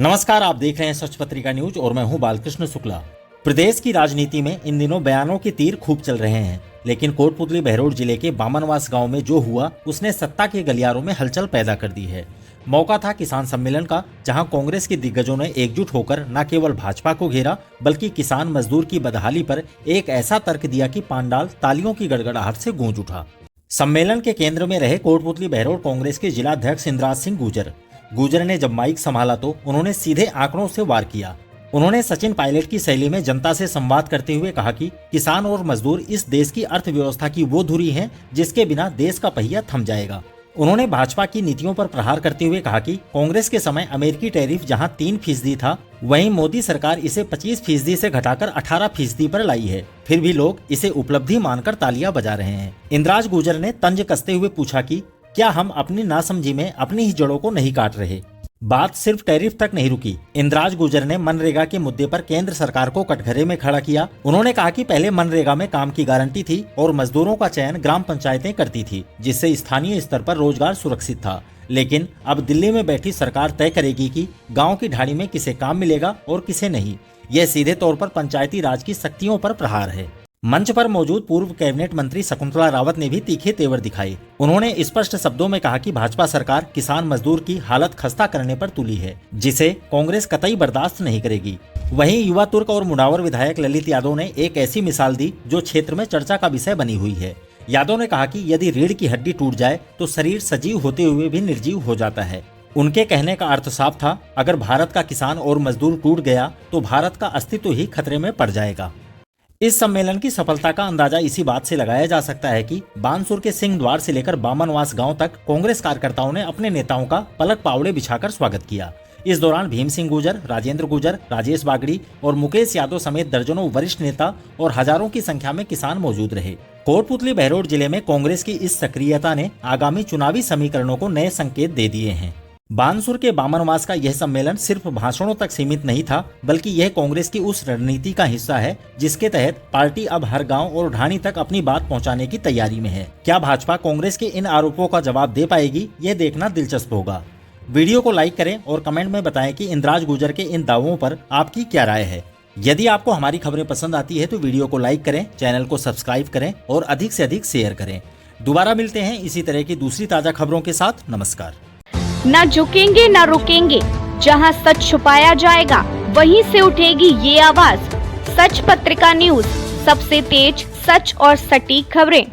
नमस्कार, आप देख रहे हैं सच पत्रिका न्यूज और मैं हूं बालकृष्ण शुक्ला। प्रदेश की राजनीति में इन दिनों बयानों के तीर खूब चल रहे हैं, लेकिन कोटपुतली बहरोड जिले के बामनवास गांव में जो हुआ उसने सत्ता के गलियारों में हलचल पैदा कर दी है। मौका था किसान सम्मेलन का, जहां कांग्रेस के दिग्गजों ने एकजुट होकर न केवल भाजपा को घेरा बल्कि किसान मजदूर की बदहाली पर एक ऐसा तर्क दिया कि पांडाल तालियों की गड़गड़ाहट से गूंज उठा। सम्मेलन के केंद्र में रहे कोटपुतली बहरोड कांग्रेस के जिला अध्यक्ष इंद्राज सिंह गुर्जर ने जब माइक संभाला तो उन्होंने सीधे आंकड़ों से वार किया। उन्होंने सचिन पायलट की शैली में जनता से संवाद करते हुए कहा कि किसान और मजदूर इस देश की अर्थव्यवस्था की वो धुरी हैं जिसके बिना देश का पहिया थम जाएगा। उन्होंने भाजपा की नीतियों पर प्रहार करते हुए कहा कि कांग्रेस के समय अमेरिकी टैरिफ जहां 3% था, वहीं मोदी सरकार इसे 25% से घटाकर 18% पर लाई है। फिर भी लोग इसे उपलब्धि मानकर तालियां बजा रहे हैं। इंद्राज गुर्जर ने तंज कसते हुए पूछा कि क्या हम अपनी नासमझी में अपनी ही जड़ों को नहीं काट रहे? बात सिर्फ टैरिफ तक नहीं रुकी। इंद्राज गुर्जर ने मनरेगा के मुद्दे पर केंद्र सरकार को कटघरे में खड़ा किया। उन्होंने कहा कि पहले मनरेगा में काम की गारंटी थी और मजदूरों का चयन ग्राम पंचायतें करती थी, जिससे स्थानीय स्तर पर रोजगार सुरक्षित था। लेकिन अब दिल्ली में बैठी सरकार तय करेगी कि गाँव की ढाणी में किसे काम मिलेगा और किसे नहीं। यह सीधे तौर पर पंचायती राज की शक्तियों पर प्रहार है। मंच पर मौजूद पूर्व कैबिनेट मंत्री शकुंतला रावत ने भी तीखे तेवर दिखाए। उन्होंने स्पष्ट शब्दों में कहा कि भाजपा सरकार किसान मजदूर की हालत खस्ता करने पर तुली है, जिसे कांग्रेस कतई बर्दाश्त नहीं करेगी। वहीं युवा तुर्क और मुडावर विधायक ललित यादव ने एक ऐसी मिसाल दी जो क्षेत्र में चर्चा का विषय बनी हुई है। यादव ने कहा कि यदि रीढ़ की हड्डी टूट जाए तो शरीर सजीव होते हुए भी निर्जीव हो जाता है। उनके कहने का अर्थ साफ था, अगर भारत का किसान और मजदूर टूट गया तो भारत का अस्तित्व ही खतरे में पड़ जाएगा। इस सम्मेलन की सफलता का अंदाजा इसी बात से लगाया जा सकता है कि बानसूर के सिंह द्वार से लेकर बामनवास गांव तक कांग्रेस कार्यकर्ताओं ने अपने नेताओं का पलक पावड़े बिछाकर स्वागत किया। इस दौरान भीम सिंह गुर्जर, राजेंद्र गुर्जर, राजेश बागड़ी और मुकेश यादव समेत दर्जनों वरिष्ठ नेता और हजारों की संख्या में किसान मौजूद रहे। कोटपुतली बहरोड जिले में कांग्रेस की इस सक्रियता ने आगामी चुनावी समीकरणों को नए संकेत दे दिए हैं। बानसूर के बामनवास का यह सम्मेलन सिर्फ भाषणों तक सीमित नहीं था, बल्कि यह कांग्रेस की उस रणनीति का हिस्सा है जिसके तहत पार्टी अब हर गांव और ढाणी तक अपनी बात पहुंचाने की तैयारी में है। क्या भाजपा कांग्रेस के इन आरोपों का जवाब दे पाएगी? यह देखना दिलचस्प होगा। वीडियो को लाइक करें और कमेंट में बताएं कि इंद्राज गुर्जर के इन दावों पर आपकी क्या राय है। यदि आपको हमारी खबरें पसंद आती है तो वीडियो को लाइक करें, चैनल को सब्सक्राइब करें और अधिक से अधिक शेयर करें। दोबारा मिलते हैं इसी तरह की दूसरी ताजा खबरों के साथ। नमस्कार। न झुकेंगे न रुकेंगे, जहां सच छुपाया जाएगा वहीं से उठेगी ये आवाज। सच पत्रिका न्यूज, सबसे तेज, सच और सटीक खबरें।